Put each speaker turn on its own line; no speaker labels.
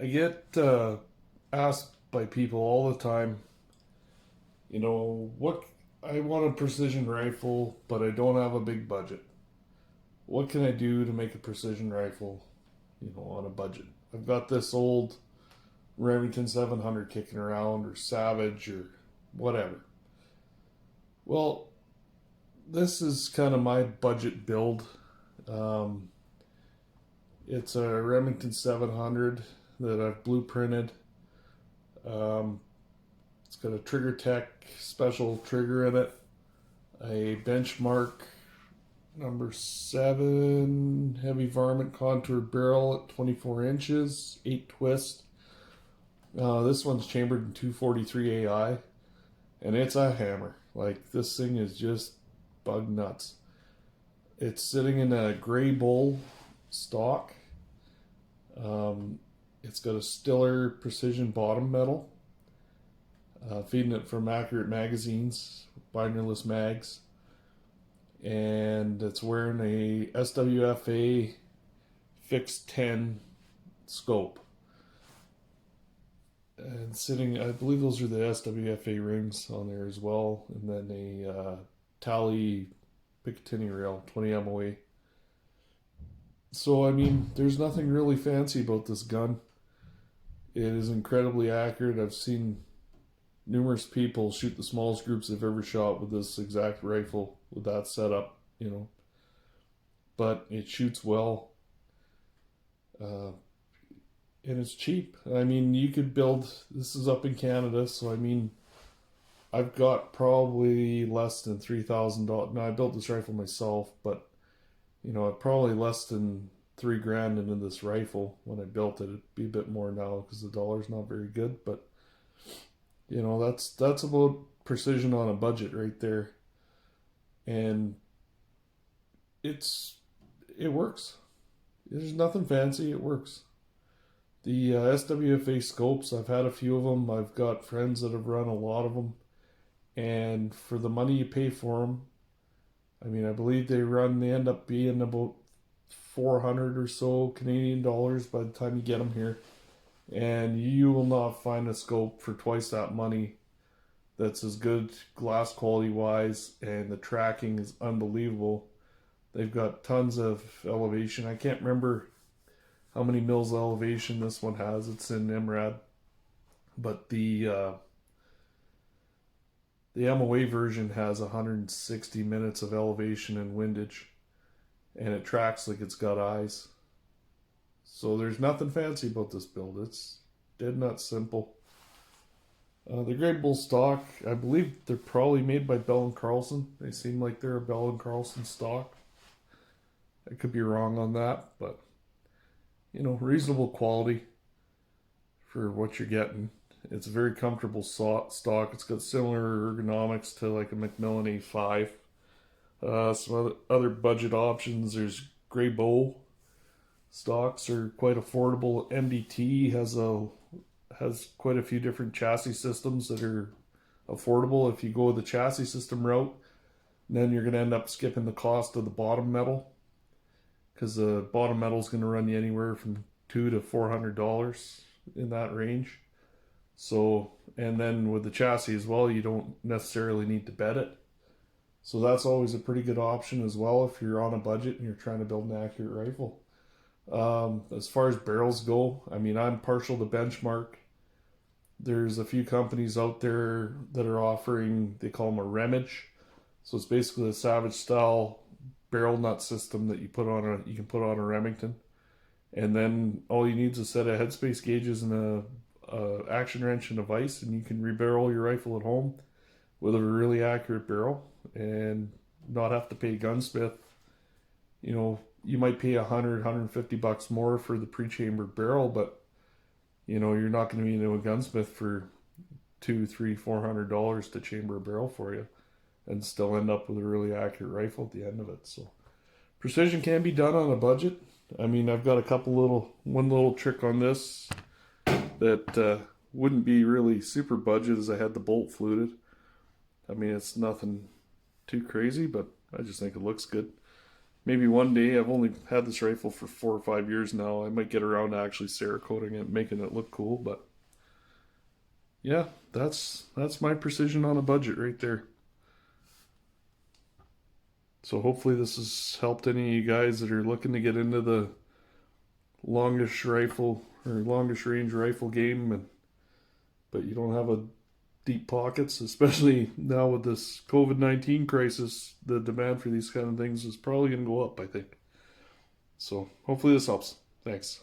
I get asked by people all the time, what I want a precision rifle, but I don't have a big budget. What can I do to make a precision rifle, on a budget? I've got this old Remington 700 kicking around, or Savage, or whatever. Well, this is kind of my budget build. Um, it's a Remington 700 that I've blueprinted. Um, it's got a Trigger Tech special trigger in it, a Benchmark number 7 heavy varmint contour barrel at 24 inches, 8 twist. This one's chambered in 243 AI, and it's a hammer. Like, this thing is just bug nuts. It's sitting in a gray bull stock. It's got a Stiller precision bottom metal, feeding it from Accurate Magazines, binderless mags. And it's wearing a SWFA fixed 10 scope. And sitting, I believe those are the SWFA rings on there as well. And then a Tally Picatinny rail, 20 MOA. So, I mean, there's nothing really fancy about this gun. It is incredibly accurate. I've seen numerous people shoot the smallest groups they've ever shot with this exact rifle, with that setup. But it shoots well. And it's cheap. I mean, you could build, this is up in Canada, so I mean, I've got probably less than $3,000. Now, I built this rifle myself, but I'd probably less than $3,000 into this rifle when I built it. It'd be a bit more now because the dollar's not very good, but that's about precision on a budget right there. And it works. There's nothing fancy, it works. The SWFA scopes, I've had a few of them. I've got friends that have run a lot of them. And for the money you pay for them, I mean, I believe they end up being about 400 or so Canadian dollars by the time you get them here. And you will not find a scope for twice that money that's as good glass quality wise, and the tracking is unbelievable. They've got tons of elevation. I can't remember how many mils elevation this one has. It's in MRAD. But the MOA version has 160 minutes of elevation and windage, and it tracks like it's got eyes. So there's nothing fancy about this build. It's dead nut simple. The Grey Bull stock, I believe they're probably made by Bell & Carlson. They seem like they're a Bell & Carlson stock. I could be wrong on that, but reasonable quality for what you're getting. It's a very comfortable stock. It's got similar ergonomics to like a Macmillan A5. Some other budget options. There's Grey Bow stocks are quite affordable. MDT has quite a few different chassis systems that are affordable. If you go the chassis system route, then you're going to end up skipping the cost of the bottom metal, because the bottom metal is going to run you anywhere from $200 to $400 in that range. So, and then with the chassis as well, you don't necessarily need to bed it. So that's always a pretty good option as well if you're on a budget and you're trying to build an accurate rifle. As far as barrels go, I mean, I'm partial to Benchmark. There's a few companies out there that are offering, they call them a Remage. So it's basically a Savage style barrel nut system that you can put on a Remington, and then all you need is a set of headspace gauges and a action wrench and a vise, and you can rebarrel your rifle at home with a really accurate barrel and not have to pay a gunsmith. You might pay $150 more for the pre-chambered barrel, but you're not going to be into a gunsmith for $200, $300, $400 to chamber a barrel for you, and still end up with a really accurate rifle at the end of it. So precision can be done on a budget. I mean, I've got one little trick on this that wouldn't be really super budget, as I had the bolt fluted. I mean, it's nothing too crazy, but I just think it looks good. maybe one day. I've only had this rifle for 4 or 5 years now. I might get around to actually Cerakoting it, making it look cool. But yeah, that's my precision on a budget right there. So hopefully this has helped any of you guys that are looking to get into the longest rifle or longest range rifle game, but you don't have a deep pockets, especially now with this COVID-19 crisis. The demand for these kind of things is probably going to go up, I think. So hopefully this helps. Thanks.